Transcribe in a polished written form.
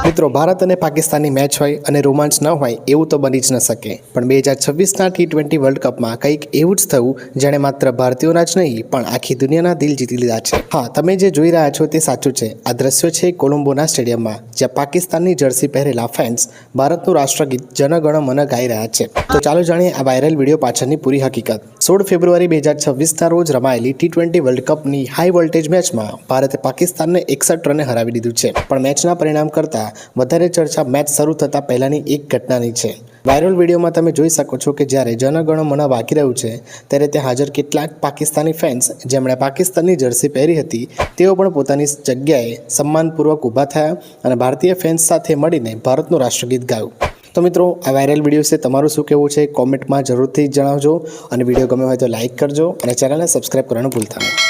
મિત્રો, ભારત અને પાકિસ્તાનની મેચ હોય અને રોમાંચ ન હોય એવું તો બની જ ન શકે, પણ 2026ના T20 વર્લ્ડ કપમાં કંઈક એવું જ થયું જેણે માત્ર ભારતીયોના જ નહીં પણ આખી દુનિયાના દિલ જીતી લીધા છે. હા, તમે જે જોઈ રહ્યા છો તે સાચું છે. આ દ્રશ્યો છે કોલંબોના સ્ટેડિયમમાં, જ્યાં પાકિસ્તાનની જર્સી પહેરેલા ફેન્સ ભારતનું રાષ્ટ્રગીત જન ગણ મન ગાઈ રહ્યા છે. તો ચાલો જાણીએ આ વાયરલ વિડીયો પાછળની પૂરી હકીકત. 16 ફેબ્રુઆરી 2026ના રોજ રમાયેલી T20 વર્લ્ડ કપની હાઈ વોલ્ટેજ મેચમાં ભારતે પાકિસ્તાનને 61 રને હરાવી દીધું છે. પણ મેચના પરિણામ કરતાં વધારે ચર્ચા મેચ શરૂ થતાં પહેલાંની એક ઘટનાની છે. વાયરલ વિડીયોમાં તમે જોઈ શકો છો કે જ્યારે જનગણ મન વાગી રહ્યું છે ત્યારે ત્યાં હાજર કેટલાક પાકિસ્તાની ફેન્સ જેમણે પાકિસ્તાનની જર્સી પહેરી હતી તેઓ પણ પોતાની જગ્યાએ સન્માનપૂર્વક ઊભા થયા અને ભારતીય ફેન્સ સાથે મળીને ભારતનું રાષ્ટ્રગીત ગાયું. તો મિત્રો, આ વાયરલ વિડીયો છે તમારું શું કહેવું છે કોમેન્ટમાં જરૂરથી જણાવજો અને વિડીયો ગમ્યો હોય તો લાઇક કરજો અને ચેનલને સબસ્ક્રાઈબ કરવાનું ભૂલતા નહીં.